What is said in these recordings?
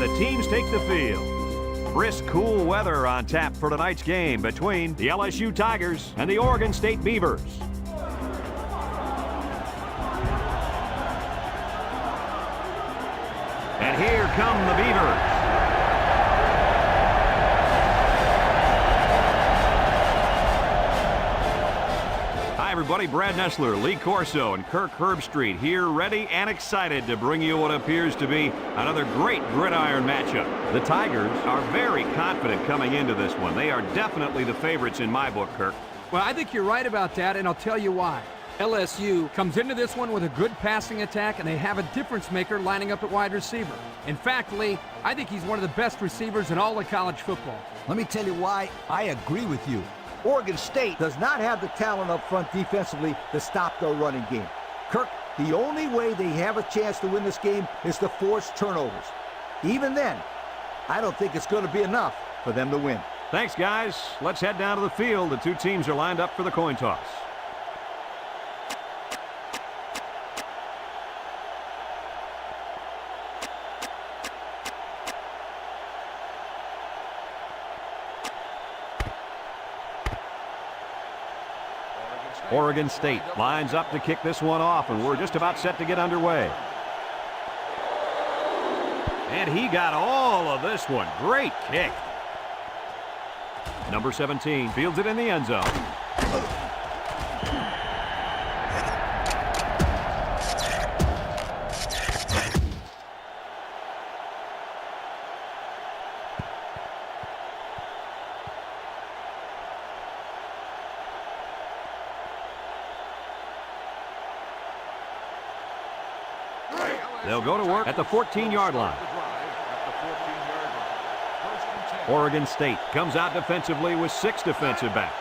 as the teams take the field. Brisk, cool weather on tap for tonight's game between the LSU Tigers and the Oregon State Beavers. And here come the Beavers. Hi, everybody. Brad Nessler, Lee Corso, and Kirk Herbstreit here, ready and excited to bring you what appears to be another great gridiron matchup. The Tigers are very confident coming into this one. They are definitely the favorites in my book, Kirk. Well, I think you're right about that, and I'll tell you why. LSU comes into this one with a good passing attack, and they have a difference maker lining up at wide receiver. In fact, Lee, I think he's one of the best receivers in all of college football. Let me tell you why I agree with you. Oregon State does not have the talent up front defensively to stop their running game. Kirk, the only way they have a chance to win this game is to force turnovers. Even then, I don't think it's going to be enough for them to win. Thanks, guys. Let's head down to the field. The two teams are lined up for the coin toss. Oregon State lines up to kick this one off, and we're just about set to get underway. And he got all of this one. Great kick. Number 17 fields it in the end zone. They'll go to work at the 14-yard line. Oregon State comes out defensively with 6 defensive backs.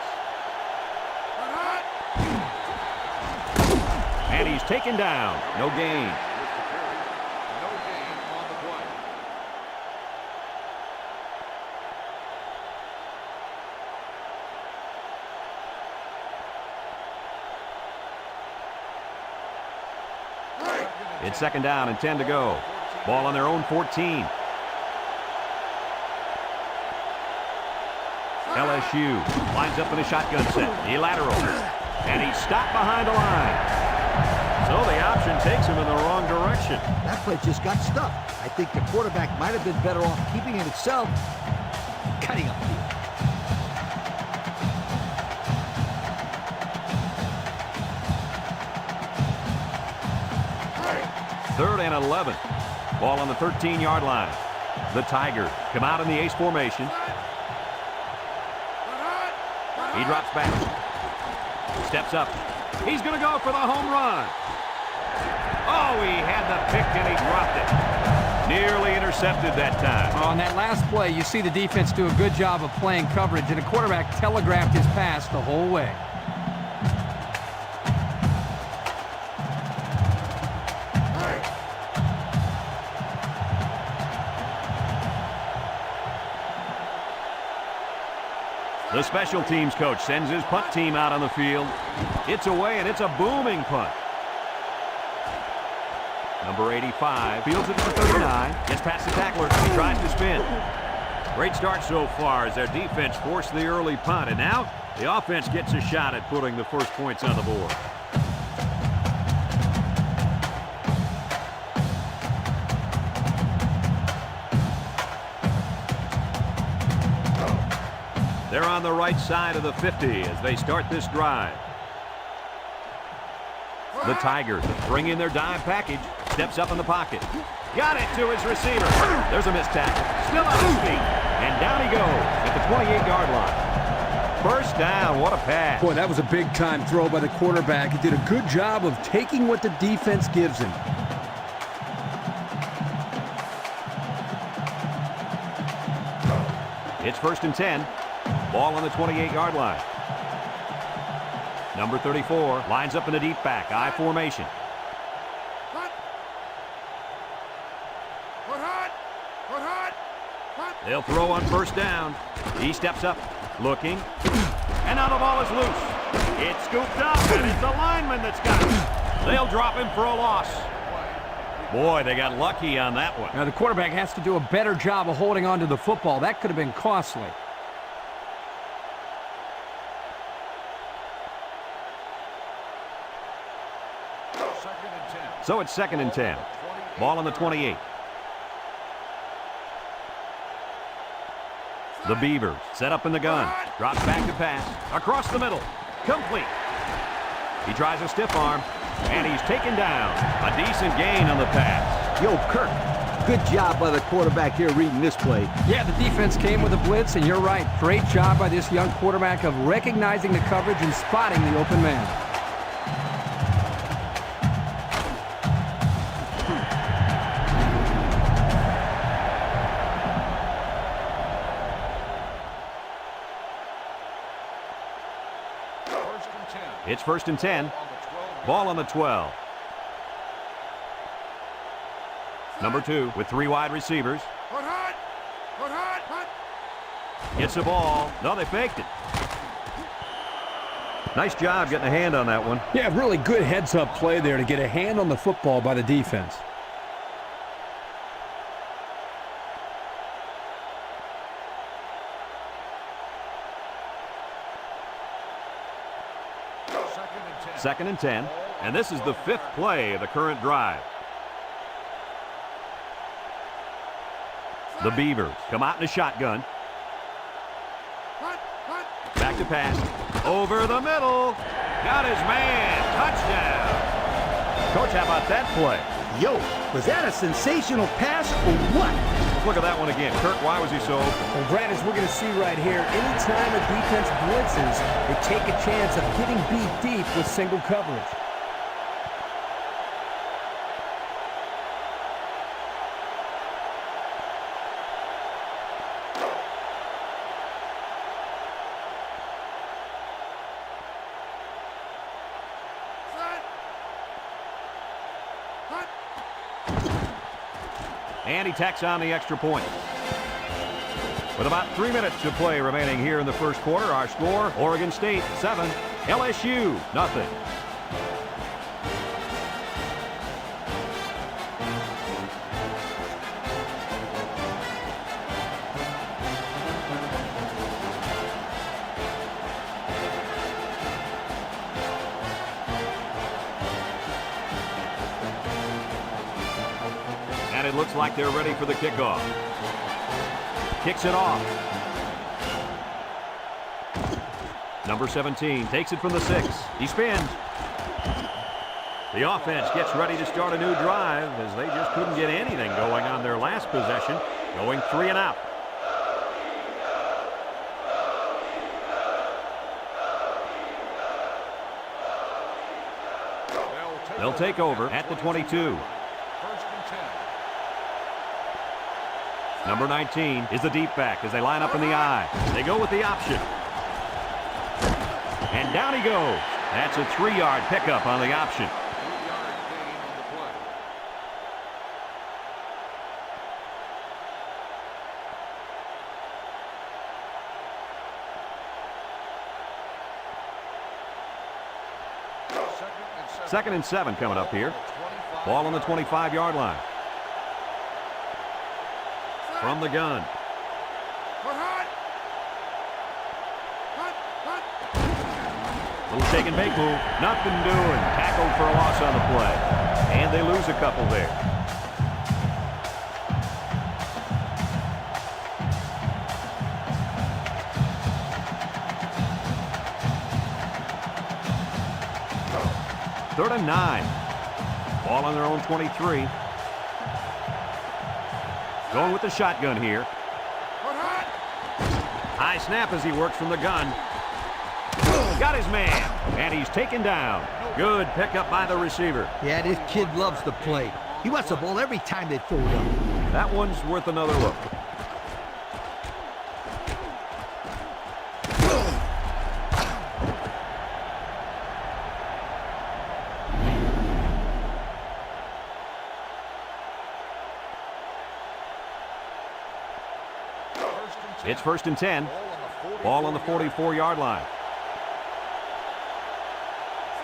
And he's taken down. No gain. It's second down and 10 to go. Ball on their own 14. LSU lines up in a shotgun set. He laterals. And he's stopped behind the line. So the option takes him in the wrong direction. That play just got stuck. I think the quarterback might have been better off keeping it himself, cutting upfield. Third and 11. Ball on the 13-yard line. The Tigers come out in the ace formation. He drops back. Steps up. He's going to go for the home run. Oh, he had the pick and he dropped it. Nearly intercepted that time. On that last play, you see the defense do a good job of playing coverage, and the quarterback telegraphed his pass the whole way. The special teams coach sends his punt team out on the field. It's away, and it's a booming punt. Number 85 fields it to the 39. Gets past the tackler. He tries to spin. Great start so far as their defense forced the early punt. And now the offense gets a shot at putting the first points on the board. They're on the right side of the 50 as they start this drive. The Tigers bring in their dime package. Steps up in the pocket. Got it to his receiver. There's a missed tackle. Still on his feet. And down he goes at the 28-yard line. First down. What a pass. Boy, that was a big-time throw by the quarterback. He did a good job of taking what the defense gives him. It's first and 10. Ball on the 28-yard line. Number 34 lines up in a deep back, I formation. They'll throw on first down. He steps up, looking, and now the ball is loose. It's scooped up, and it's the lineman that's got it. They'll drop him for a loss. Boy, they got lucky on that one. Now, the quarterback has to do a better job of holding on to the football. That could have been costly. So it's 2nd and 10. Ball on the 28. The Beavers set up in the gun. Drops back to pass. Across the middle. Complete. He tries a stiff arm. And he's taken down. A decent gain on the pass. Yo, Kirk, good job by the quarterback here reading this play. Yeah, the defense came with a blitz, and you're right. Great job by this young quarterback of recognizing the coverage and spotting the open man. It's 1st and 10. Ball on the 12. Number 2 with 3 wide receivers. Gets the ball. No, they faked it. Nice job getting a hand on that one. Yeah, really good heads-up play there to get a hand on the football by the defense. Second and 10, and this is the 5th play of the current drive. The Beavers come out in a shotgun. Back to pass. Over the middle. Got his man. Touchdown. Coach, how about that play? Yo, was that a sensational pass or what? Let's look at that one again. Kirk, why was he so open? Well, Brad, as we're going to see right here, anytime a defense blitzes, they take a chance of getting beat deep with single coverage. And he tacks on the extra point. With about 3 minutes to play remaining here in the first quarter, our score, Oregon State 7, LSU nothing. And it looks like they're ready for the kickoff. Kicks it off. Number 17 takes it from the 6. He spins. The offense gets ready to start a new drive as they just couldn't get anything going on their last possession, going 3 and out. They'll take over at the 22. Number 19 is the deep back as they line up in the I. They go with the option. And down he goes. That's a 3-yard pickup on the option. Second and 7 coming up here. Ball on the 25-yard line. From the gun. Little shake and bake move. Nothing doing. Tackled for a loss on the play. And they lose a couple there. Third and 9. Ball on their own 23. Going with the shotgun here. High snap as he works from the gun. Got his man, and he's taken down. Good pickup by the receiver. Yeah, this kid loves to play. He wants the ball every time they throw it up. That one's worth another look. It's 1st and 10. Ball on the 44-yard line.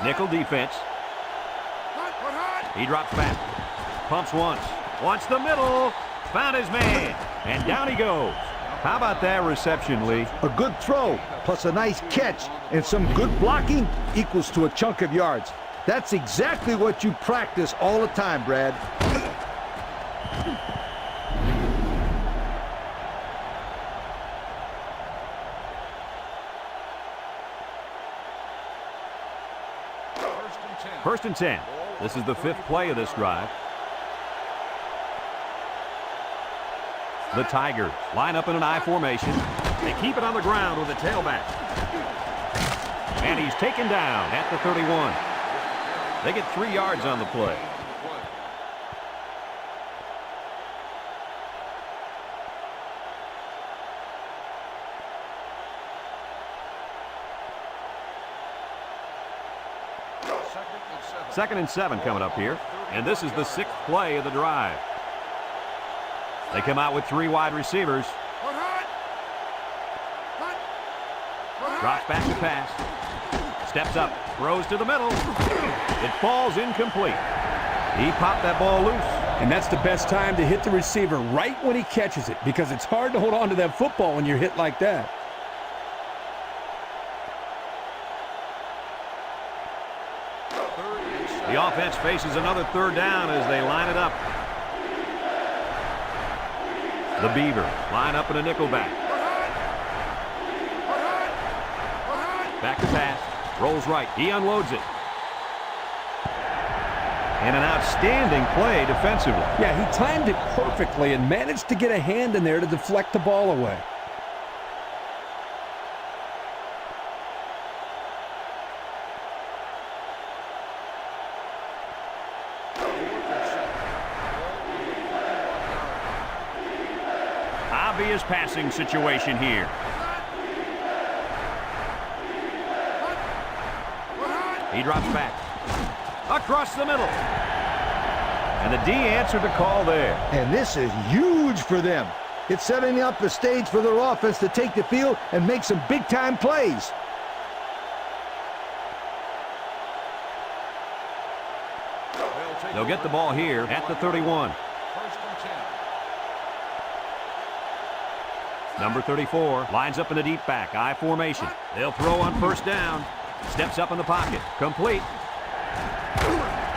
Nickel defense. He drops back. Pumps once. Wants the middle. Found his man. And down he goes. How about that reception, Lee? A good throw, plus a nice catch, and some good blocking equals to a chunk of yards. That's exactly what you practice all the time, Brad. First and 10. This is the 5th play of this drive. The Tigers line up in an I formation. They keep it on the ground with the tailback. And he's taken down at the 31. They get 3 yards on the play. Second and 7 coming up here. And this is the 6th play of the drive. They come out with 3 wide receivers. Drops back to pass. Steps up. Throws to the middle. It falls incomplete. He popped that ball loose. And that's the best time to hit the receiver right when he catches it, because it's hard to hold on to that football when you're hit like that. The offense faces another 3rd down as they line it up. The Beavers line up in a nickel back. Back to pass. Rolls right. He unloads it. And an outstanding play defensively. Yeah, he timed it perfectly and managed to get a hand in there to deflect the ball away. Obvious passing situation here. He drops back. Across the middle. And the D answered the call there. And this is huge for them. It's setting up the stage for their offense to take the field and make some big-time plays. They'll get the ball here at the 31. Number 34 lines up in the deep back, I formation. They'll throw on 1st down. Steps up in the pocket. Complete.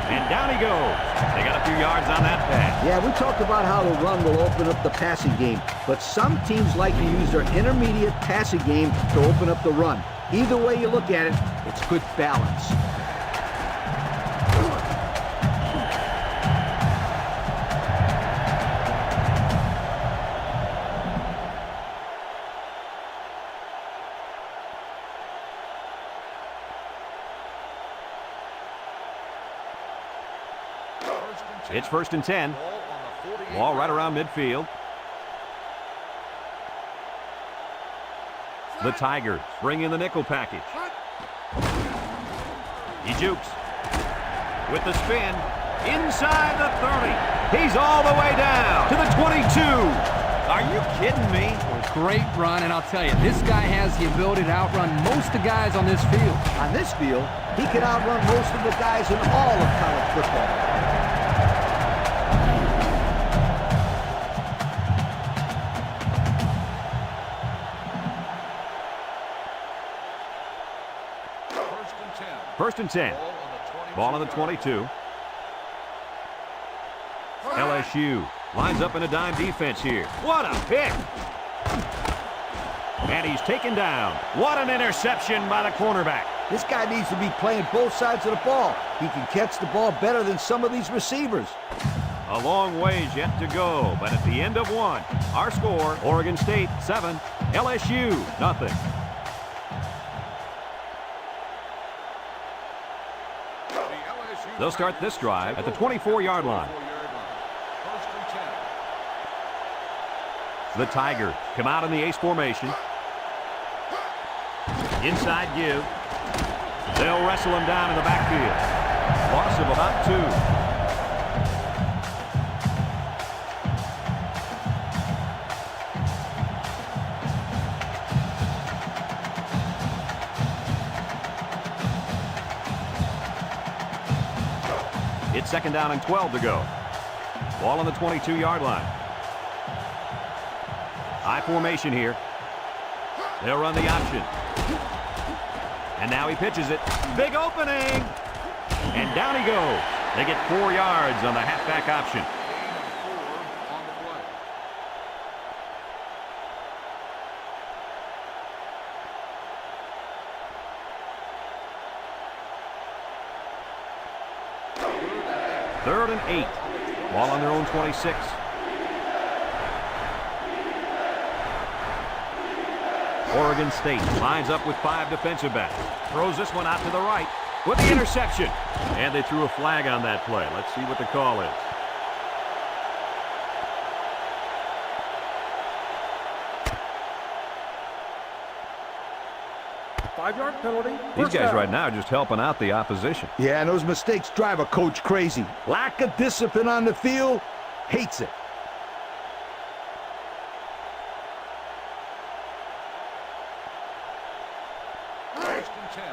And down he goes. They got a few yards on that pass. Yeah, we talked about how the run will open up the passing game, but some teams like to use their intermediate passing game to open up the run. Either way you look at it, it's good balance. It's 1st and 10. Ball right around midfield. The Tigers bring in the nickel package. He jukes. With the spin. Inside the 30. He's all the way down to the 22. Are you kidding me? Great run, and I'll tell you, this guy has the ability to outrun most of the guys on this field. On this field, he can outrun most of the guys in all of college football. First and 10. Ball on the 22. LSU lines up in a dime defense here. What a pick! And he's taken down. What an interception by the cornerback. This guy needs to be playing both sides of the ball. He can catch the ball better than some of these receivers. A long ways yet to go, but at the end of one, our score, Oregon State 7, LSU nothing. They'll start this drive at the 24-yard line. The Tigers come out in the ace formation. Inside give. They'll wrestle him down in the backfield. Loss of about 2. It's 2nd down and 12 to go. Ball on the 22-yard line. High formation here. They'll run the option. And now he pitches it. Big opening. And down he goes. They get 4 yards on the halfback option. Third and 8. Ball on their own 26. Oregon State lines up with 5 defensive backs. Throws this one out to the right with the interception. And they threw a flag on that play. Let's see what the call is. Five-yard penalty. These guys right now are just helping out the opposition. Yeah, and those mistakes drive a coach crazy. Lack of discipline on the field, hates it.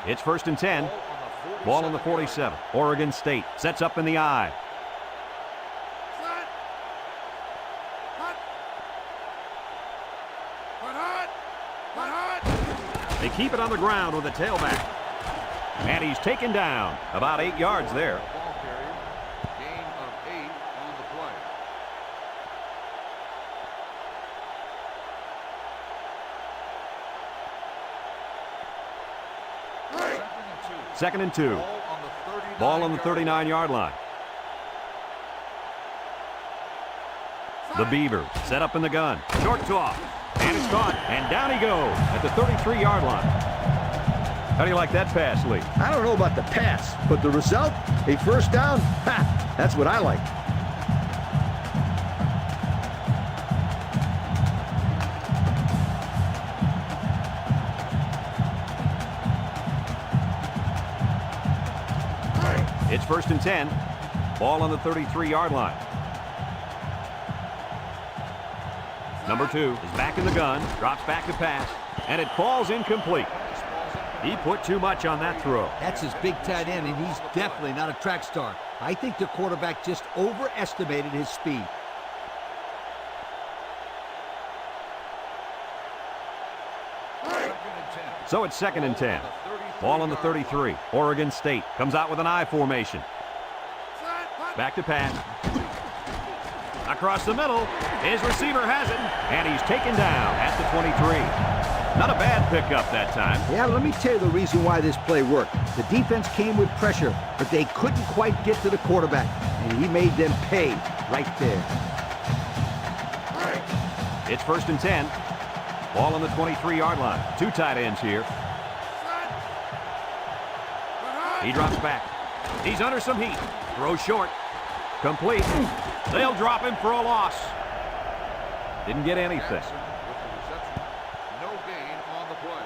It's first and 10. Ball on the 47. Oregon State sets up in the I. They keep it on the ground with a tailback. And he's taken down about 8 yards there. Ball carrier. Gain of 8 on the play. Second and 2. Ball on the 39-yard line. The Beavers set up in the gun. Short toss. And it's caught. And down he goes at the 33-yard line. How do you like that pass, Lee? I don't know about the pass, but the result, a first down, ha, that's what I like. It's first and 10. Ball on the 33-yard line. Number 2 is back in the gun, drops back to pass, and it falls incomplete. He put too much on that throw. That's his big tight end, and he's definitely not a track star. I think the quarterback just overestimated his speed. So it's second and 10. Ball on the 33. Oregon State comes out with an I formation. Back to pass. Across the middle. His receiver has it, and he's taken down at the 23. Not a bad pickup that time. Yeah, let me tell you the reason why this play worked. The defense came with pressure, but they couldn't quite get to the quarterback, and he made them pay right there. It's first and 10. Ball on the 23-yard line. 2 tight ends here. He drops back. He's under some heat. Throw short. Complete. They'll drop him for a loss. Didn't get anything. No gain on the play.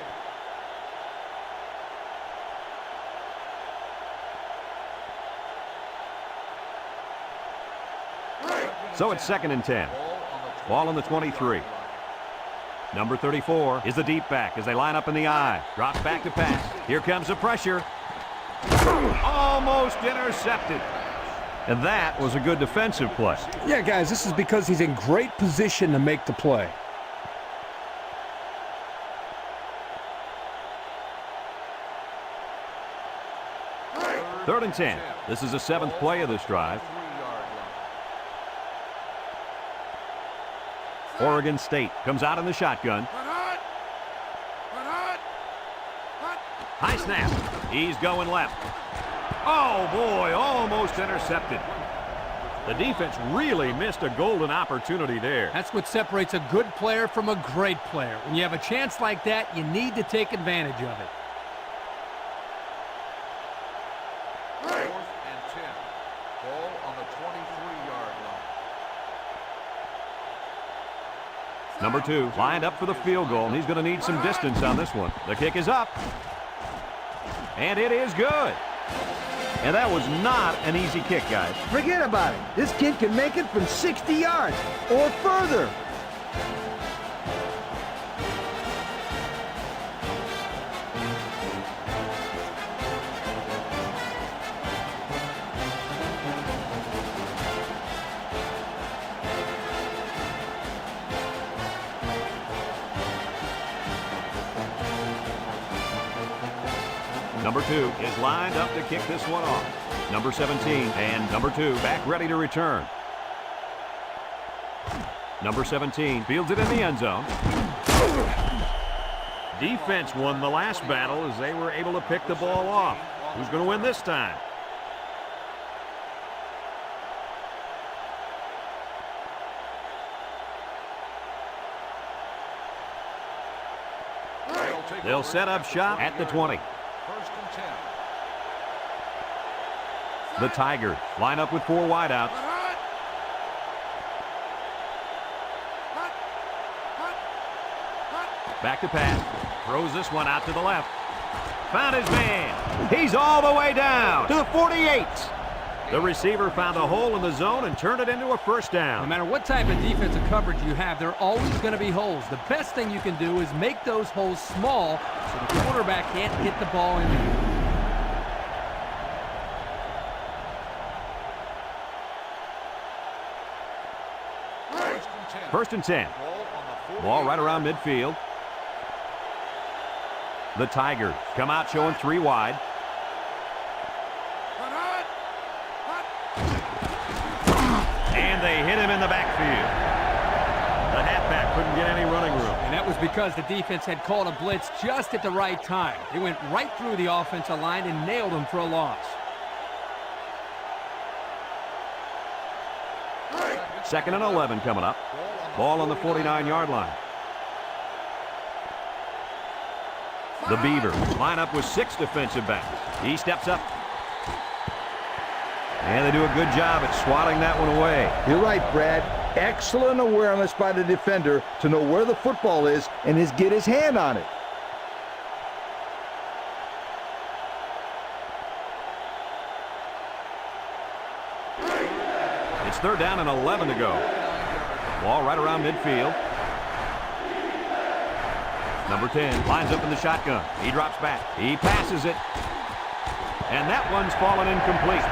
So it's second and 10. Ball on the 23. Number 34 is the deep back as they line up in the I. Drops back to pass. Here comes the pressure. Almost intercepted. And that was a good defensive play. Yeah, guys, this is because he's in great position to make the play. Third and 10. This is the 7th play of this drive. Oregon State comes out in the shotgun. High snap. He's going left. Oh, boy, almost intercepted. The defense really missed a golden opportunity there. That's what separates a good player from a great player. When you have a chance like that, you need to take advantage of it. Fourth and 10. Ball on the 23-yard line. Number 2 lined up for the field goal, and he's going to need some distance on this one. The kick is up. And it is good. And that was not an easy kick, guys. Forget about it. This kid can make it from 60 yards or further. Number 2 is lined up to kick this one off. Number 17 and number 2 back ready to return. Number 17 fields it in the end zone. Defense won the last battle as they were able to pick the ball off. Who's going to win this time? They'll set up shop at the 20. First and 10. The Tigers line up with 4 wideouts. Back to pass. Throws this one out to the left. Found his man. He's all the way down to the 48. The receiver found a hole in the zone and turned it into a first down. No matter what type of defensive coverage you have, there are always going to be holes. The best thing you can do is make those holes small so the quarterback can't get the ball in there. First and 10. Ball right around midfield. The Tigers come out showing 3 wide. And they hit him in the backfield. The halfback couldn't get any running room. And that was because the defense had called a blitz just at the right time. They went right through the offensive line and nailed him for a loss. Second and 11 coming up. Ball on the 49-yard line. The Beavers line up with 6 defensive backs. He steps up. And they do a good job at swatting that one away. You're right, Brad. Excellent awareness by the defender to know where the football is and get his hand on it. It's third down and 11 to go. Ball right around midfield. Number 10 lines up in the shotgun. He drops back. He passes it. And that one's fallen incomplete.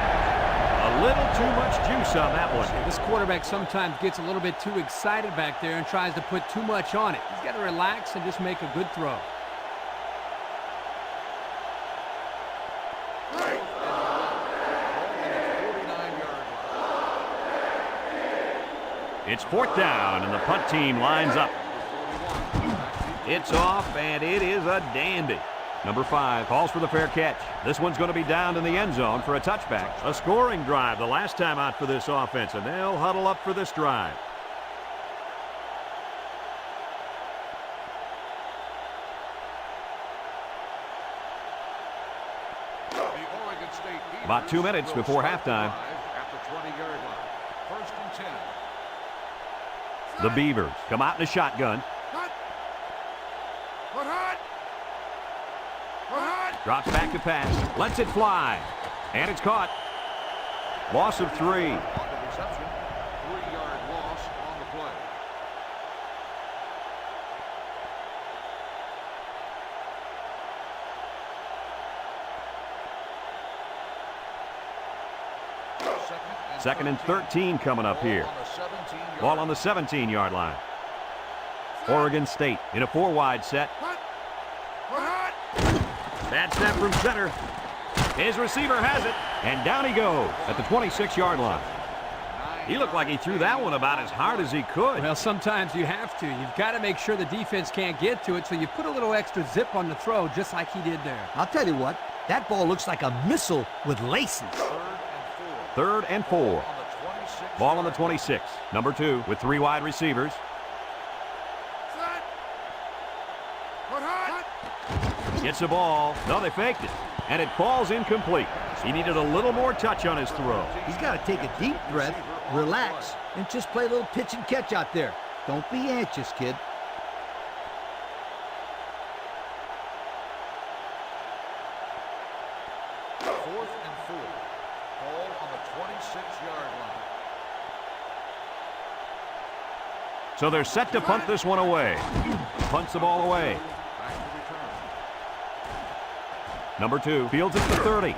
A little too much juice on that one. This quarterback sometimes gets a little bit too excited back there and tries to put too much on it. He's got to relax and just make a good throw. It's fourth down, and the punt team lines up. It's off, and it is a dandy. Number 5 calls for the fair catch. This one's going to be down in the end zone for a touchback. A scoring drive the last time out for this offense, and they'll huddle up for this drive. About 2 minutes before halftime. At the 20-yard line. First and 10. The Beavers come out in a shotgun. Drops back to pass. Lets it fly. And it's caught. Loss of 3. On the reception, 3-yard loss on the play. Second and 13 coming up here. Ball on the 17-yard line. Oregon State in a 4-wide set. Bad snap from center. His receiver has it, and down he goes at the 26-yard line. He looked like he threw that one about as hard as he could. Well, sometimes you have to. You've got to make sure the defense can't get to it, so you put a little extra zip on the throw, just like he did there. I'll tell you what, that ball looks like a missile with laces. Third and 4. Ball on the 26. Number 2 with 3 wide receivers. Gets the ball. No, they faked it. And it falls incomplete. He needed a little more touch on his throw. He's got to take a deep breath, relax, and just play a little pitch and catch out there. Don't be anxious, kid. Fourth and 4. Ball on the 26-yard line. So they're set to punt this one away. Punts the ball away. Back to return. Number 2 fields it to 30.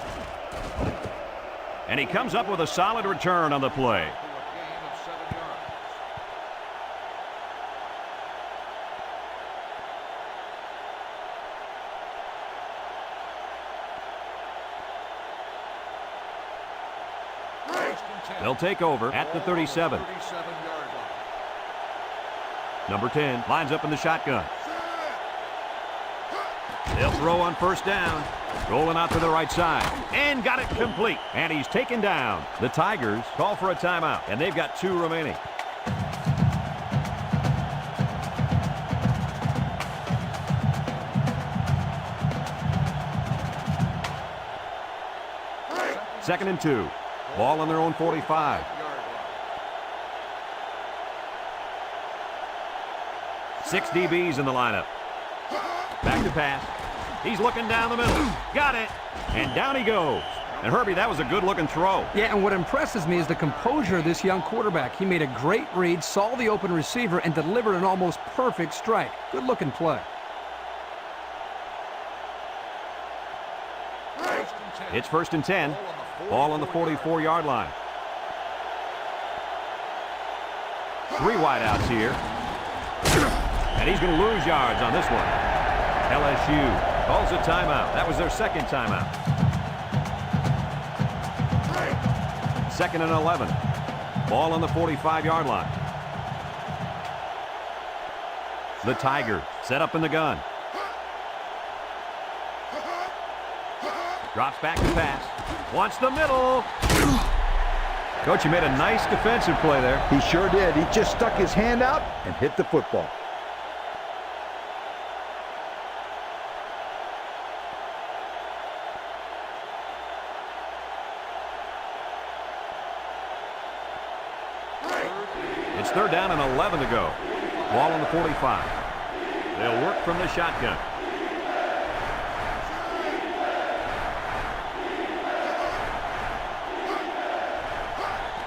And he comes up with a solid return on the play. To a gain of 7 yards. They'll take over at the 37. 37-yard line. Number 10 lines up in the shotgun. They'll throw on first down. Rolling out to the right side. And got it complete. And he's taken down. The Tigers call for a timeout. And they've got 2 remaining. Second and 2. Ball on their own 45. 6 DBs in the lineup. Back to pass. He's looking down the middle. Got it. And down he goes. And Herbie, that was a good-looking throw. Yeah, and what impresses me is the composure of this young quarterback. He made a great read, saw the open receiver, and delivered an almost perfect strike. Good-looking play. It's first and 10. Ball on the 44-yard line. 3 wideouts here. And he's going to lose yards on this one. LSU calls a timeout. That was their second timeout. Second and 11. Ball on the 45-yard line. The Tigers set up in the gun. Drops back to pass. Wants the middle. Coach, you made a nice defensive play there. He sure did. He just stuck his hand out and hit the football. It's third down and 11 to go. Ball on the 45. They'll work from the shotgun.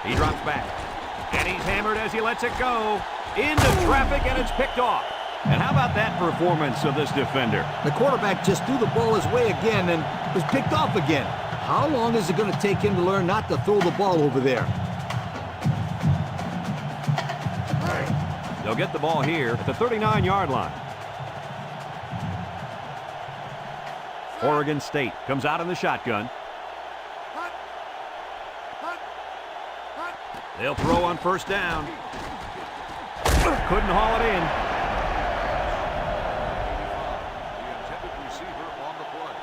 He drops back. And he's hammered as he lets it go. Into traffic, and it's picked off. And how about that performance of this defender? The quarterback just threw the ball his way again and was picked off again. How long is it going to take him to learn not to throw the ball over there? They'll get the ball here at the 39-yard line. Oregon State comes out in the shotgun. They'll throw on first down. Couldn't haul it in. The intended receiver on the play.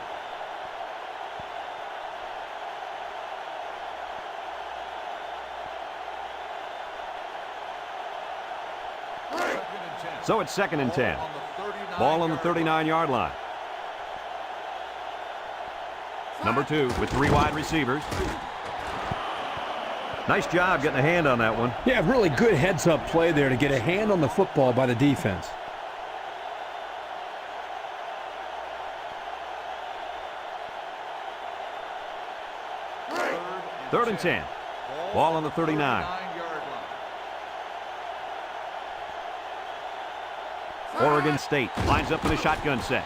So it's second and 10. Ball on the 39-yard line. Number 2 with 3 wide receivers. Nice job getting a hand on that one. Yeah, really good heads-up play there to get a hand on the football by the defense. Third and 10. Ball on the 39. Oregon State lines up in a shotgun set.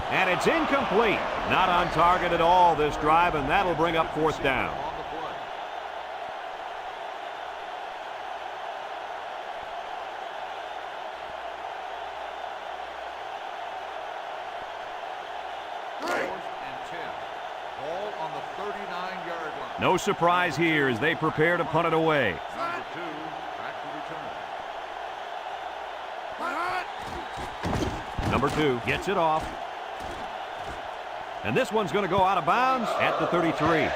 And it's incomplete. Not on target at all this drive, and that'll bring up fourth down. No surprise here as they prepare to punt it away. Number 2 back to return. Number 2 gets it off. And this one's going to go out of bounds at the 33.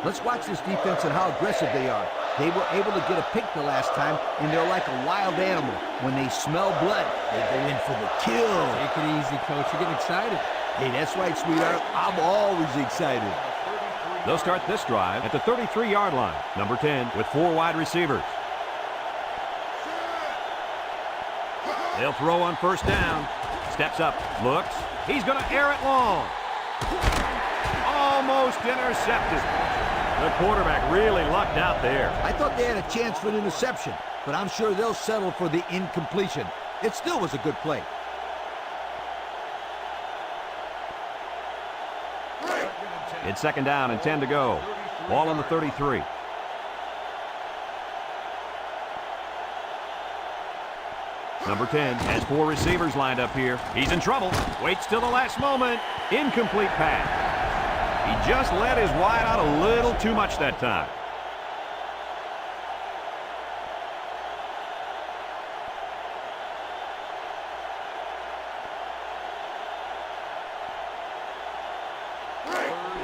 Let's watch this defense and how aggressive they are. They were able to get a pick the last time, and they're like a wild animal. When they smell blood, they go in for the kill. Take it easy, Coach. You're getting excited. Hey, that's right, sweetheart. I'm always excited. They'll start this drive at the 33-yard line. Number 10 with 4 wide receivers. They'll throw on first down. Steps up, looks. He's going to air it long. Almost intercepted. The quarterback really lucked out there. I thought they had a chance for an interception, but I'm sure they'll settle for the incompletion. It still was a good play. It's second down and 10 to go. Ball on the 33. Number 10 has 4 receivers lined up here. He's in trouble. Waits till the last moment. Incomplete pass. He just let his wide out a little too much that time.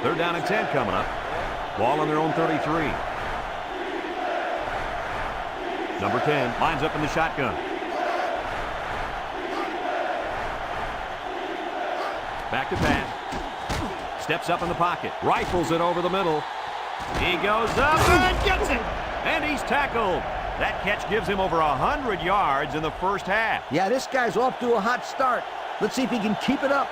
Third down and 10 coming up. Ball on their own 33. Number 10 lines up in the shotgun. Back to pass. Steps up in the pocket. Rifles it over the middle. He goes up and gets it. And he's tackled. That catch gives him over 100 yards in the first half. Yeah, this guy's off to a hot start. Let's see if he can keep it up.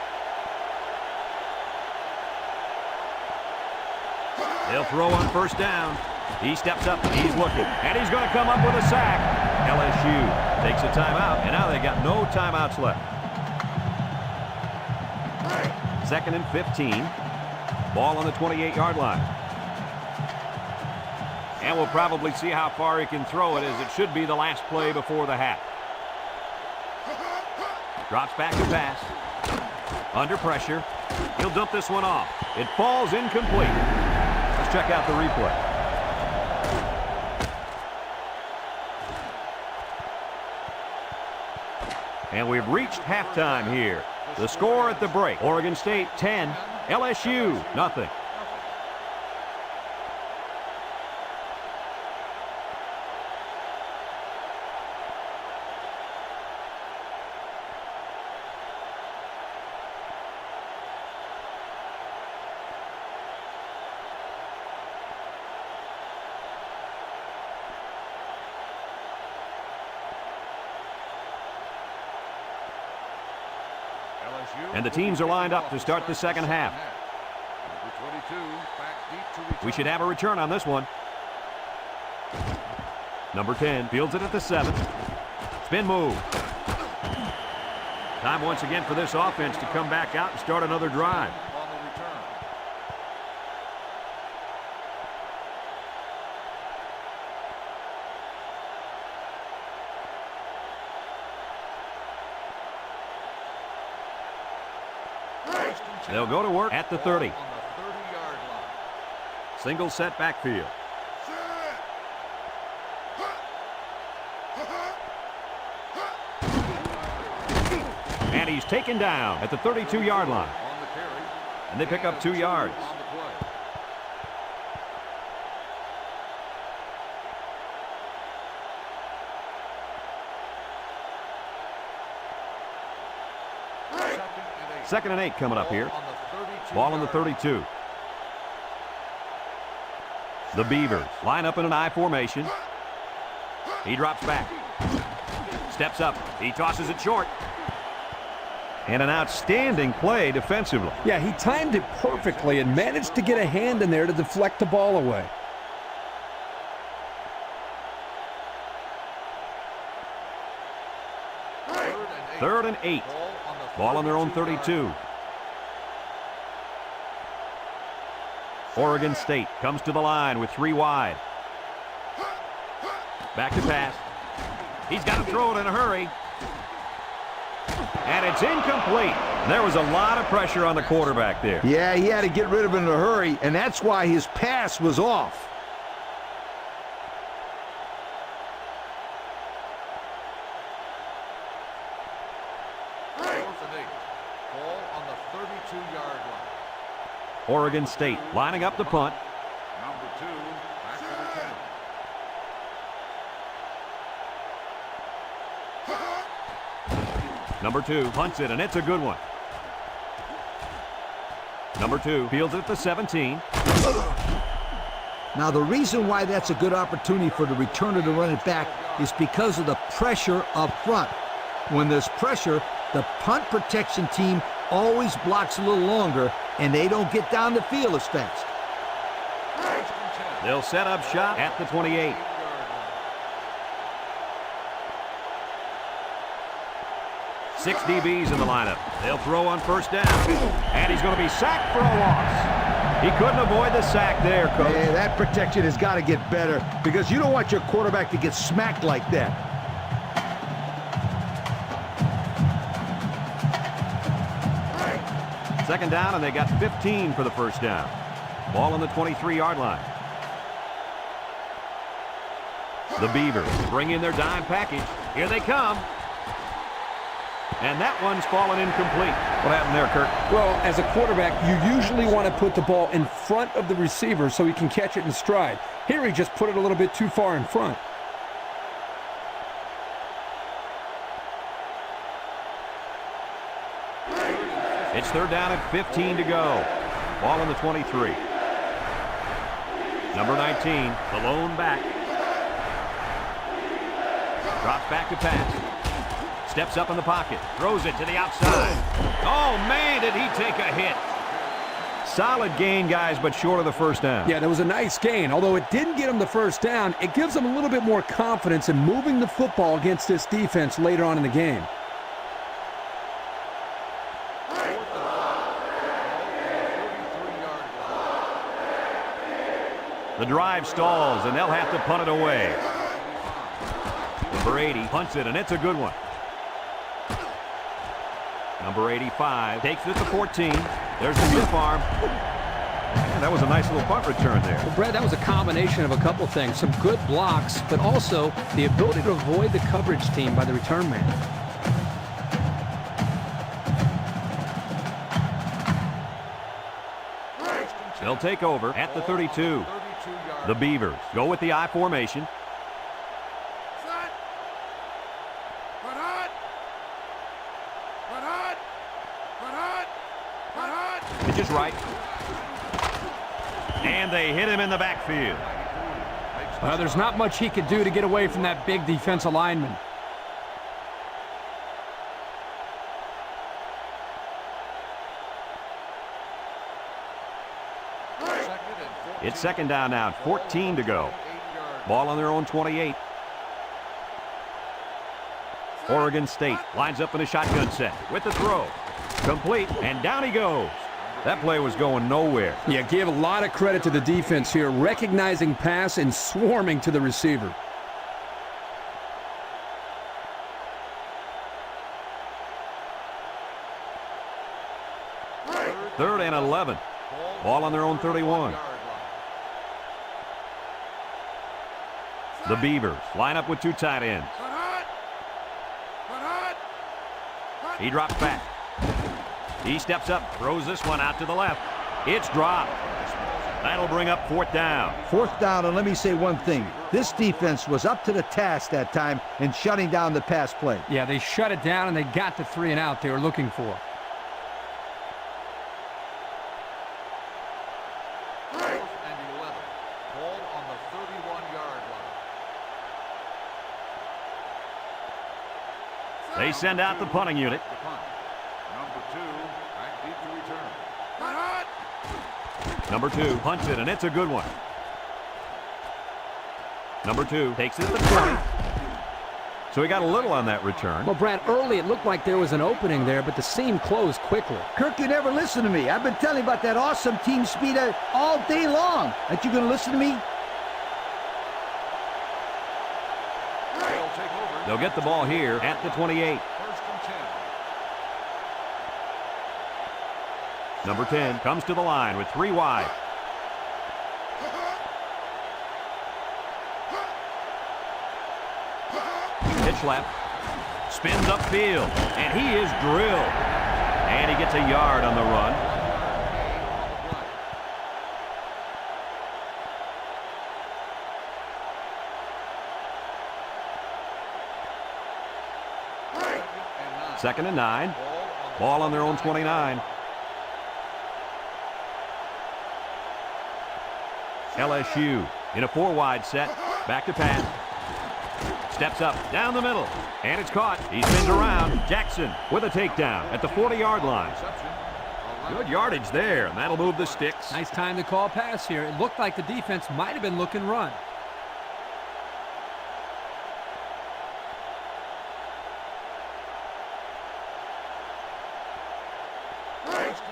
They'll throw on first down. He steps up, he's looking, and he's going to come up with a sack. LSU takes a timeout, and now they got no timeouts left. 2nd and 15. Ball on the 28-yard line. And we'll probably see how far he can throw it, as it should be the last play before the half. Drops back to pass. Under pressure. He'll dump this one off. It falls incomplete. Let's check out the replay. And we've reached halftime here. The score at the break: Oregon State 10, LSU nothing. And the teams are lined up to start the second half. We should have a return on this one. Number 10 fields it at the 7. Spin move. Time once again for this offense to come back out and start another drive. They'll go to work at the 30. Single set backfield. And he's taken down at the 32-yard line. And they pick up 2 yards. Second and 8 coming up here. Ball on the 32. The Beavers line up in an I formation. He drops back. Steps up. He tosses it short. And an outstanding play defensively. Yeah, he timed it perfectly and managed to get a hand in there to deflect the ball away. Third and 8. Ball on their own 32. Oregon State comes to the line with 3 wide. Back to pass. He's got to throw it in a hurry. And it's incomplete. There was a lot of pressure on the quarterback there. Yeah, he had to get rid of it in a hurry, and that's why his pass was off. Oregon State lining up the punt. Number 2, back to the 10. Number 2 punts it, and it's a good one. Number 2 fields it at the 17. Now, the reason why that's a good opportunity for the returner to run it back is because of the pressure up front. When there's pressure, the punt protection team always blocks a little longer, and they don't get down the field as fast. They'll set up shop at the 28. Six DBs in the lineup. They'll throw on first down. And he's going to be sacked for a loss. He couldn't avoid the sack there, Coach. Yeah, that protection has got to get better because you don't want your quarterback to get smacked like that. Second down, and they got 15 for the first down. Ball on the 23-yard line. The Beavers bring in their dime package. Here they come. And that one's fallen incomplete. What happened there, Kirk? Well, as a quarterback, you usually want to put the ball in front of the receiver so he can catch it in stride. Here he just put it a little bit too far in front. It's third down and 15 to go. Ball on the 23. Number 19, the lone back. Drops back to pass. Steps up in the pocket. Throws it to the outside. Oh, man, did he take a hit. Solid gain, guys, but short of the first down. Yeah, that was a nice gain. Although it didn't get him the first down, it gives him a little bit more confidence in moving the football against this defense later on in the game. The drive stalls, and they'll have to punt it away. Number 80 punts it, and it's a good one. Number 85 takes it to 14. There's the stiff arm. And that was a nice little punt return there. Well, Brad, that was a combination of a couple things. Some good blocks, but also the ability to avoid the coverage team by the return man. They'll take over at the 32. The Beavers go with the I formation. Pitch is right. And they hit him in the backfield. Well, there's not much he could do to get away from that big defensive lineman. It's second down now, 14 to go. Ball on their own 28. Oregon State lines up in a shotgun set with the throw. Complete, and down he goes. That play was going nowhere. Yeah, give a lot of credit to the defense here, recognizing pass and swarming to the receiver. Third and 11. Ball on their own 31. The Beavers line up with two tight ends. He drops back. He steps up, throws this one out to the left. It's dropped. That'll bring up fourth down. Fourth down, and let me say one thing. This defense was up to the task that time in shutting down the pass play. Yeah, they shut it down, and they got the 3 and out they were looking for. They send out the punting unit. Number 2 punts it, and it's a good one. Number 2 takes it to the 20. So he got a little on that return. Well, Brad, early it looked like there was an opening there, but the seam closed quickly. Kirk, you never listen to me. I've been telling you about that awesome team speed all day long. Aren't you going to listen to me? They'll get the ball here at the 28. Number 10 comes to the line with 3 wide. Pitch left. Spins upfield. And he is drilled. And he gets a yard on the run. Second and 9. Ball on their own 29. LSU in a 4-wide set. Back to pass. Steps up down the middle. And it's caught. He spins around. Jackson with a takedown at the 40-yard line. Good yardage there, and that'll move the sticks. Nice time to call pass here. It looked like the defense might have been looking run.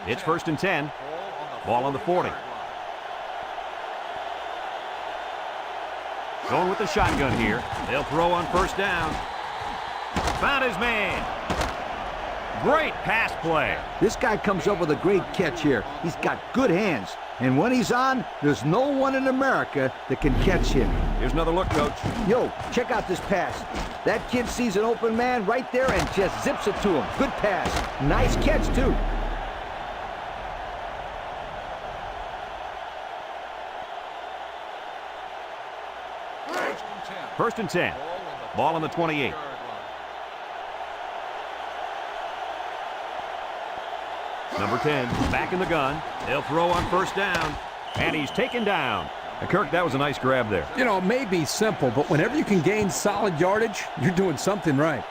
It's first and 10. Ball on the 40. Going with the shotgun here. They'll throw on first down. Found his man. Great pass play. This guy comes up with a great catch here. He's got good hands. And when he's on, there's no one in America that can catch him. Here's another look, Coach. Yo, check out this pass. That kid sees an open man right there and just zips it to him. Good pass. Nice catch, too. First and 10. Ball on the 28. Number 10, back in the gun. They'll throw on first down. And he's taken down. Kirk, that was a nice grab there. You know, it may be simple, but whenever you can gain solid yardage, you're doing something right.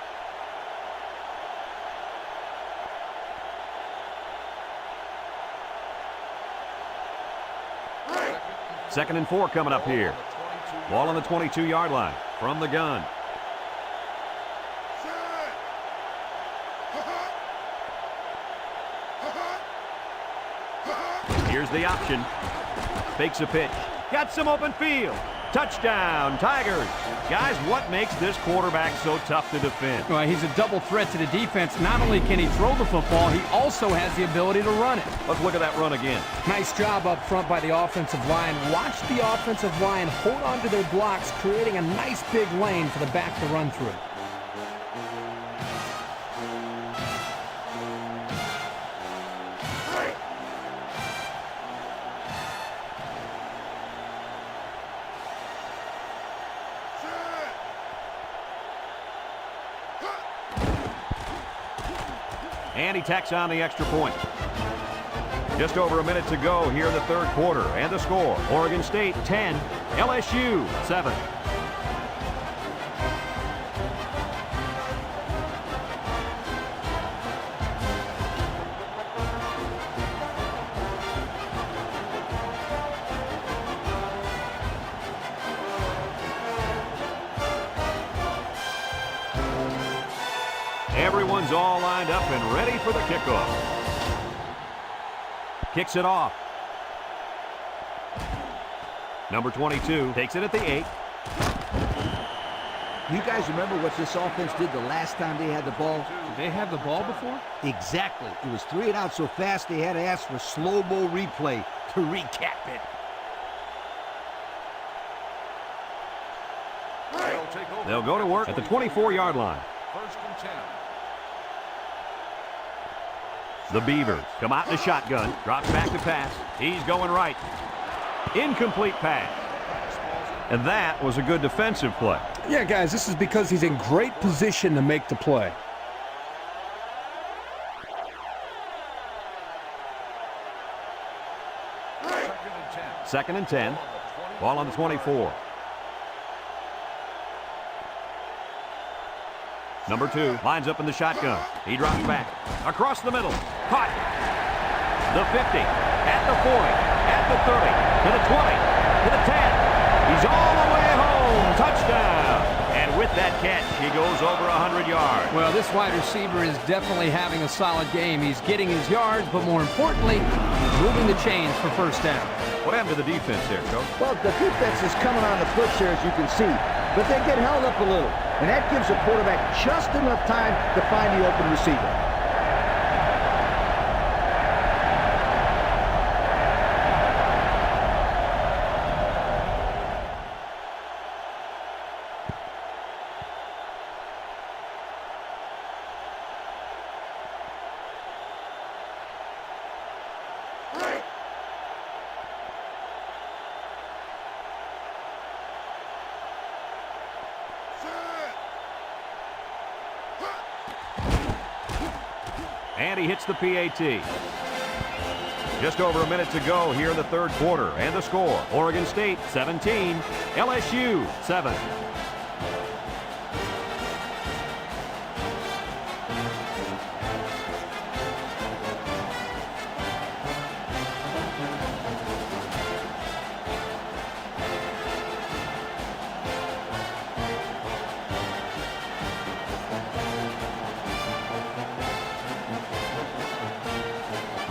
Second and 4 coming up here. Ball on the 22-yard line from the gun. Here's the option. Fakes a pitch. Got some open field. Touchdown, Tigers. Guys, what makes this quarterback so tough to defend? Well, he's a double threat to the defense. Not only can he throw the football, he also has the ability to run it. Let's look at that run again. Nice job up front by the offensive line. Watch the offensive line hold on to their blocks, creating a nice big lane for the back to run through. And he tacks on the extra point. Just over a minute to go here in the third quarter. And the score, Oregon State 10, LSU 7. Everyone's all lined up and ready for the kickoff. Kicks it off. Number 22 takes it at the 8. You guys remember what this offense did the last time they had the ball? Did they have the ball before? Exactly. It was 3 and out so fast they had to ask for slow-mo replay to recap it. They'll go to work at the 24-yard line. First and 10. The Beavers come out in a shotgun. Drops back to pass. He's going right. Incomplete pass. And that was a good defensive play. Yeah, guys, this is because he's in great position to make the play. Second and 10. Ball on the 24. Number 2 lines up in the shotgun. He drops back. Across the middle. Caught. The 50. At the 40. At the 30. To the 20. To the 10. He's all the way home. Touchdown. And with that catch, he goes over 100 yards. Well, this wide receiver is definitely having a solid game. He's getting his yards, but more importantly, he's moving the chains for first down. What happened to the defense there, Coach? Well, the defense is coming on the blitz here, as you can see. But they get held up a little. And that gives the quarterback just enough time to find the open receiver. And he hits the PAT. Just over a minute to go here in the third quarter. And the score, Oregon State 17, LSU 7.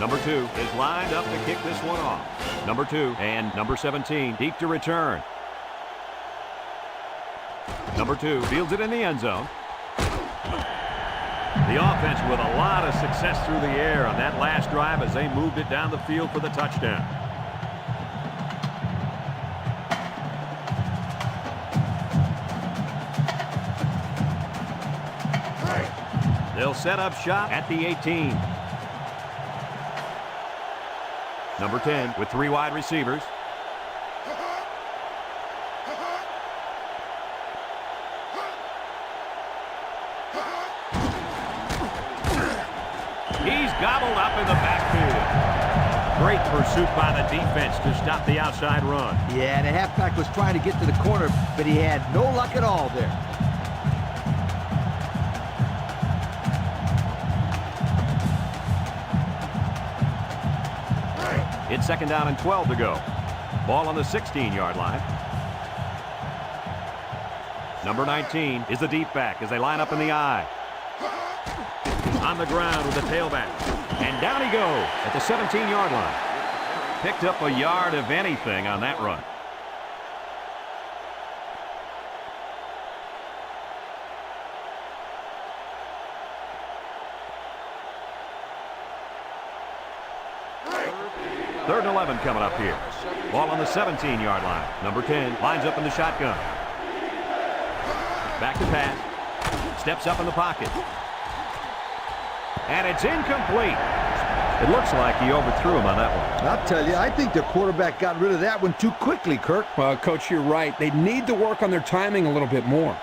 Number 2 is lined up to kick this one off. Number 2 and number 17 deep to return. Number 2 fields it in the end zone. The offense with a lot of success through the air on that last drive as they moved it down the field for the touchdown. They'll set up shop at the 18. Number 10 with 3 wide receivers. He's gobbled up in the backfield. Great pursuit by the defense to stop the outside run. Yeah, the halfback was trying to get to the corner, but he had no luck at all there. It's 2nd down and 12 to go. Ball on the 16-yard line. Number 19 is the deep back as they line up in the I. On the ground with the tailback. And down he goes at the 17-yard line. Picked up a yard of anything on that run. Third and 11 coming up here. Ball on the 17-yard line. Number 10 lines up in the shotgun. Back to pass. Steps up in the pocket. And it's incomplete. It looks like he overthrew him on that one. I'll tell you, I think the quarterback got rid of that one too quickly, Kirk. Well, Coach, you're right. They need to work on their timing a little bit more.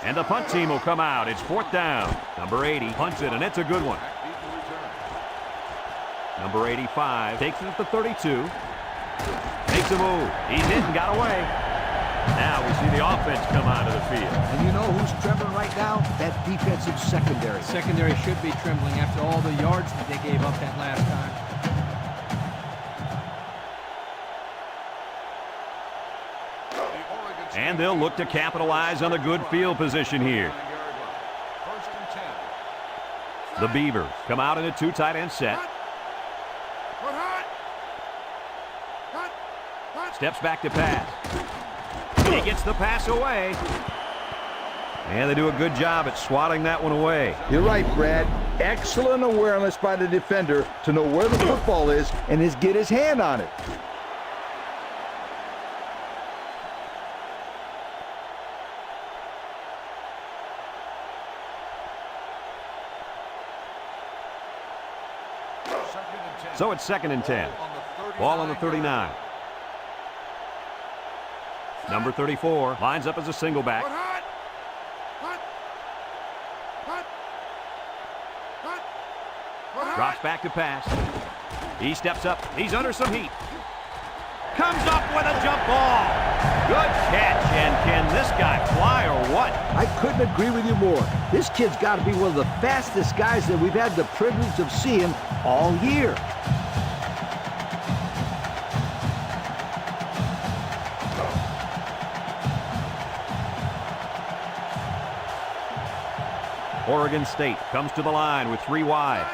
And the punt team will come out. It's 4th down. Number 80 punts it, and it's a good one. Number 85 takes it at the 32. Makes a move. He's hit and got away. Now we see the offense come out of the field. And you know who's trembling right now? That defensive secondary. Secondary should be trembling after all the yards that they gave up that last time. And they'll look to capitalize on the good field position here. The Beavers come out in a 2 tight end set. Steps back to pass. He gets the pass away. And they do a good job at swatting that one away. You're right, Brad. Excellent awareness by the defender to know where the football is and get his hand on it. So it's 2nd and 10. Ball on the 39. Number 34 lines up as a single back. Drops back to pass. He steps up. He's under some heat. Comes up with a jump ball. Good catch. And can this guy fly or what? I couldn't agree with you more. This kid's got to be one of the fastest guys that we've had the privilege of seeing all year. Oregon State comes to the line with 3 wide.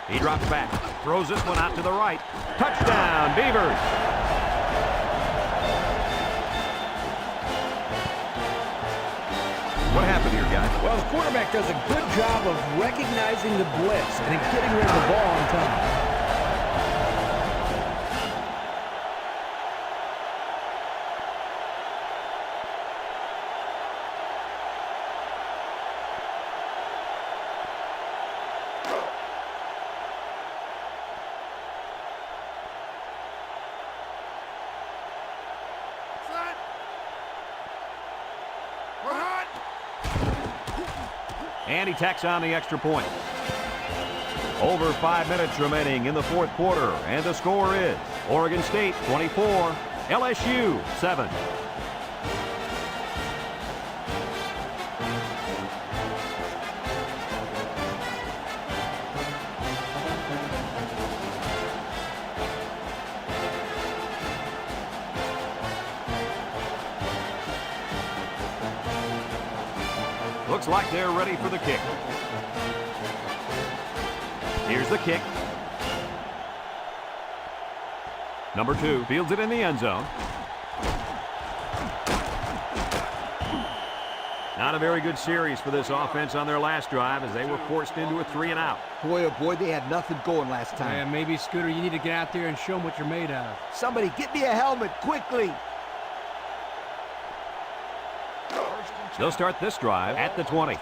He drops back, throws this one out to the right. Touchdown, Beavers. What happened here, guys? Well, the quarterback does a good job of recognizing the blitz and getting rid of the ball on time. And he tacks on the extra point. Over 5 minutes remaining in the 4th quarter, and the score is Oregon State 24, LSU 7. Looks like they're ready for the kick. Here's the kick. Number 2 fields it in the end zone. Not a very good series for this offense on their last drive as they were forced into a 3-and-out. Boy, oh boy, they had nothing going last time. Yeah, maybe, Scooter, you need to get out there and show them what you're made of. Somebody get me a helmet quickly. They'll start this drive at the 20.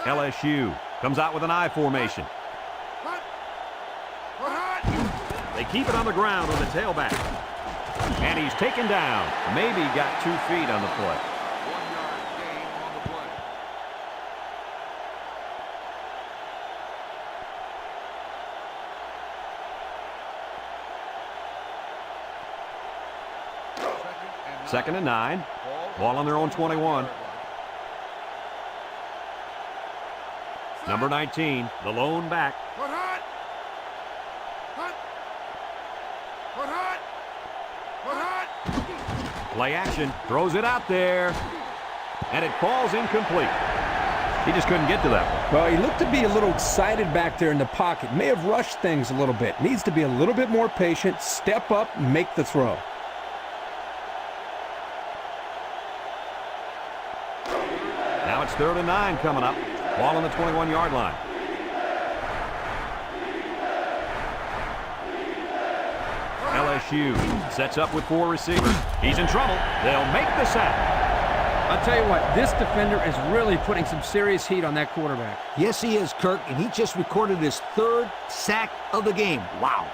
LSU comes out with an I formation. They keep it on the ground with the tailback. And he's taken down. Maybe got 2 feet on the play. 1-yard gain on the play. Second and 9. Ball on their own 21. Number 19, the lone back. Play action, throws it out there, and it falls incomplete. He just couldn't get to that one. Well, he looked to be a little excited back there in the pocket. May have rushed things a little bit. Needs to be a little bit more patient, step up, make the throw. Now it's 3rd and 9 coming up. Ball on the 21-yard line. LSU sets up with 4 receivers. He's in trouble. They'll make the sack. I'll tell you what, this defender is really putting some serious heat on that quarterback. Yes, he is, Kirk, and he just recorded his 3rd sack of the game. Wow.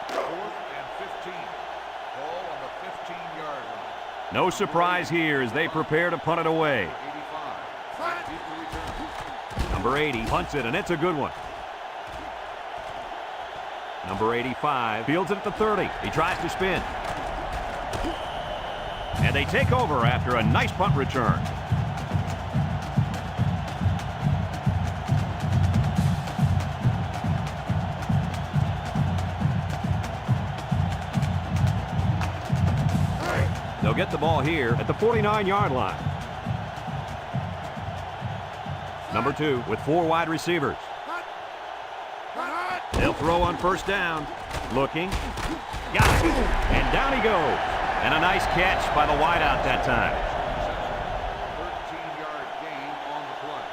4th and 15. Ball on the 15-yard line. No surprise here as they prepare to punt it away. 85. Deep to return. Number 80 punts it, and it's a good one. Number 85 fields it at the 30. He tries to spin. And they take over after a nice punt return. They'll get the ball here at the 49-yard line. Number 2 with 4 wide receivers. They'll throw on 1st down. Looking. Got it. And down he goes. And a nice catch by the wideout that time. 13-yard gain on the play.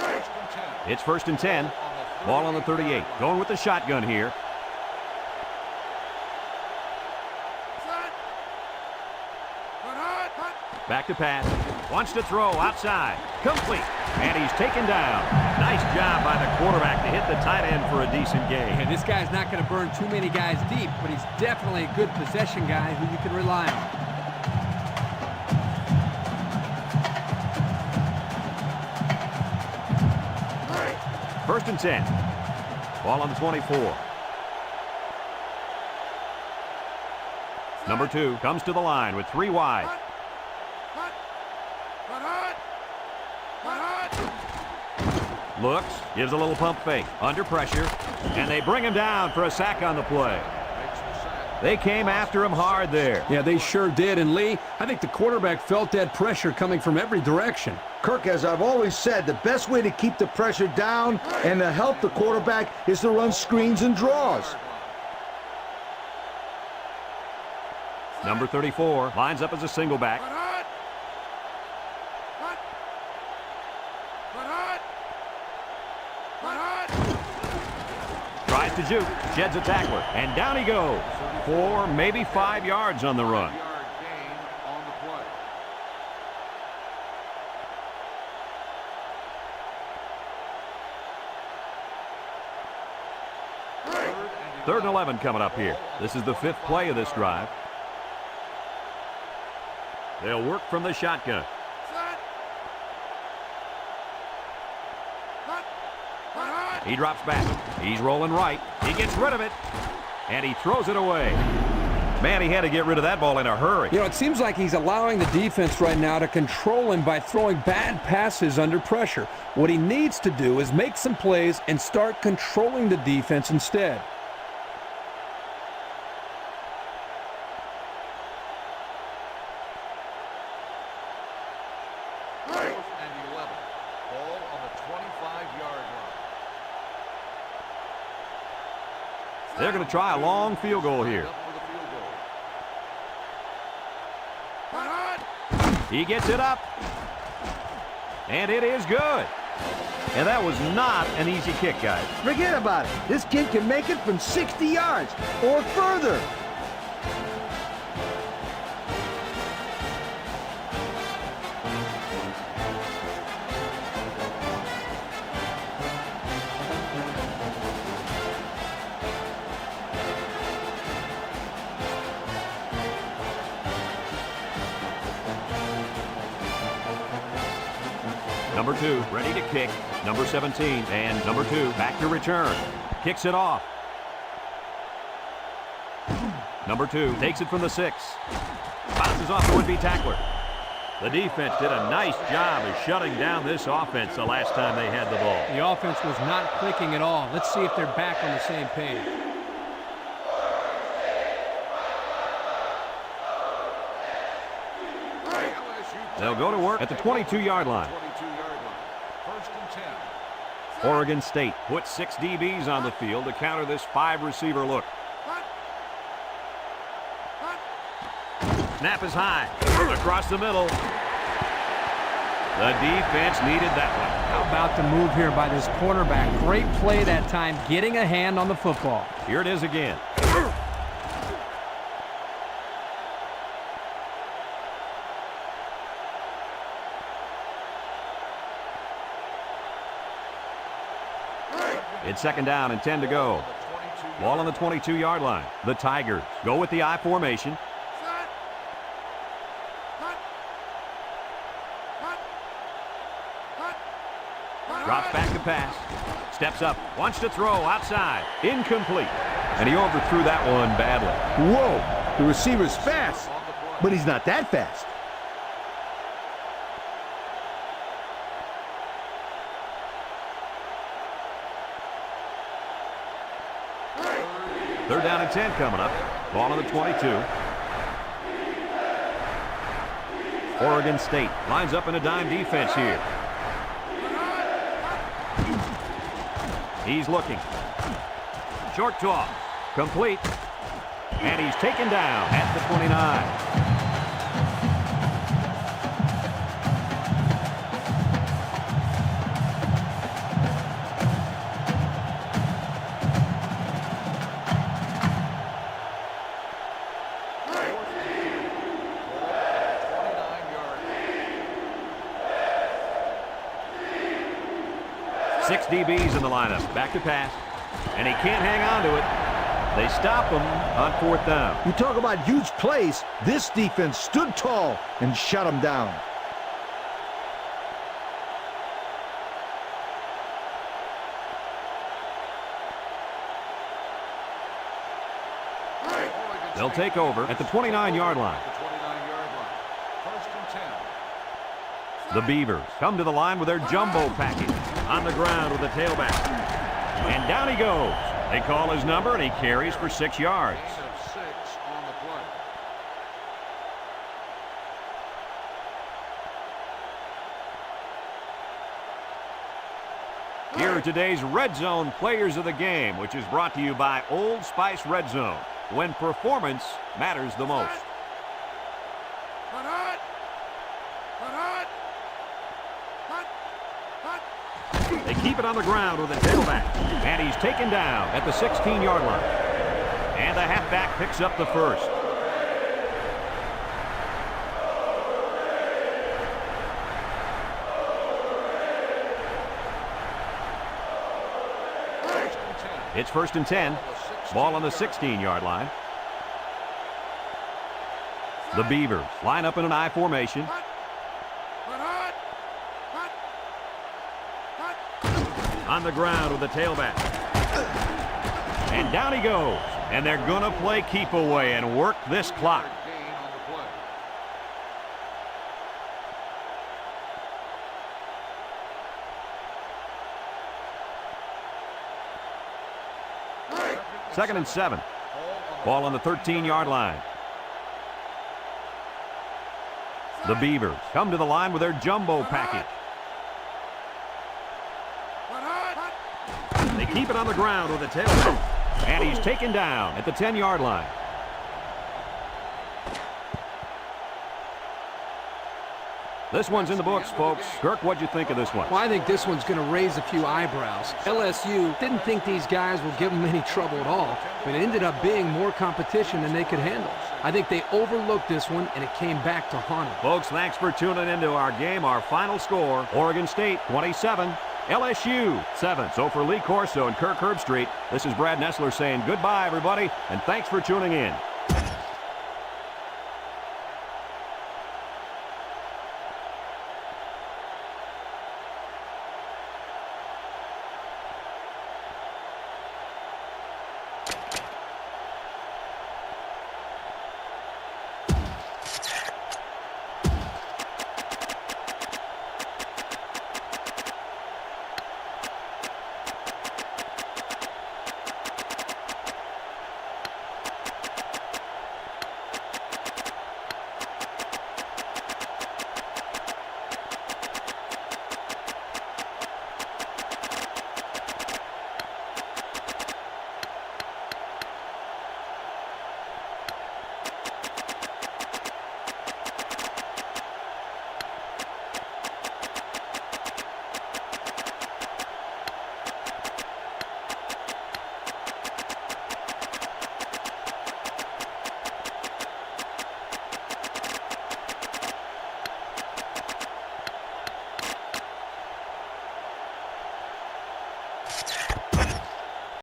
1st and 10. It's 1st and 10. Ball on the 38. Going with the shotgun here. Back to pass. Wants to throw outside. Complete. And he's taken down. Nice job by the quarterback to hit the tight end for a decent gain. Yeah, this guy's not going to burn too many guys deep, but he's definitely a good possession guy who you can rely on. First and 10. Ball on the 24. Number 2 comes to the line with 3 wide. Looks, gives a little pump fake, under pressure, and they bring him down for a sack on the play. They came after him hard there. Yeah, they sure did. And Lee, I think the quarterback felt that pressure coming from every direction. Kirk, as I've always said, the best way to keep the pressure down and to help the quarterback is to run screens and draws. Number 34 lines up as a single back. Tries to juke, sheds a tackler, and down he goes. 4, maybe 5 yards on the run. 5-yard gain on the play. 3rd and 11 coming up here. This is the 5th play of this drive. They'll work from the shotgun. He drops back. He's rolling right. He gets rid of it. And he throws it away. Man, he had to get rid of that ball in a hurry. You know, it seems like he's allowing the defense right now to control him by throwing bad passes under pressure. What he needs to do is make some plays and start controlling the defense instead. They're going to try a long field goal here. He gets it up. And it is good. And that was not an easy kick, guys. Forget about it. This kid can make it from 60 yards or further. Number 2, ready to kick. Number 17, and number 2, back to return. Kicks it off. Number 2 takes it from the 6. Bounces off the would-be tackler. The defense did a nice job of shutting down this offense the last time they had the ball. The offense was not clicking at all. Let's see if they're back on the same page. They'll go to work at the 22-yard line. Oregon State puts 6 DBs on the field to counter this 5-receiver look. Snap is high. Across the middle. The defense needed that one. How about the move here by this quarterback? Great play that time, getting a hand on the football. Here it is again. It's 2nd down and 10 to go. Ball on the 22-yard line. The Tigers go with the I formation. Drops back to pass. Steps up. Wants to throw outside. Incomplete. And he overthrew that one badly. Whoa, the receiver's fast, but he's not that fast. Third down and 10 coming up. Ball on the 22. Oregon State lines up in a dime defense here. He's looking. Short toss. Complete. And he's taken down at the 29. Six DBs in the lineup. Back to pass. And he can't hang on to it. They stop him on 4th down. You talk about huge plays. This defense stood tall and shut him down. They'll take over at the 29-yard line. The Beavers come to the line with their jumbo package. On the ground with the tailback. And down he goes. They call his number, and he carries for 6 yards. Here are today's Red Zone Players of the Game, which is brought to you by Old Spice Red Zone, when performance matters the most. They keep it on the ground with a tailback. And he's taken down at the 16-yard line. And the halfback picks up the first. It's 1st and 10. Ball on the 16-yard line. The Beavers line up in an I formation. On the ground with the tailback. And down he goes. And they're going to play keep away and work this clock. Gain on the play. Second and 7. Ball on the 13-yard line. The Beavers come to the line with their jumbo package. They keep it on the ground with a tailback. And he's taken down at the 10-yard line. This one's in the books, folks. Kirk, what'd you think of this one? Well, I think this one's going to raise a few eyebrows. LSU didn't think these guys would give them any trouble at all, but it ended up being more competition than they could handle. I think they overlooked this one, and it came back to haunt them. Folks, thanks for tuning into our game. Our final score, Oregon State 27, LSU 7. So for Lee Corso and Kirk Herbstreit, this is Brad Nessler saying goodbye, everybody, and thanks for tuning in.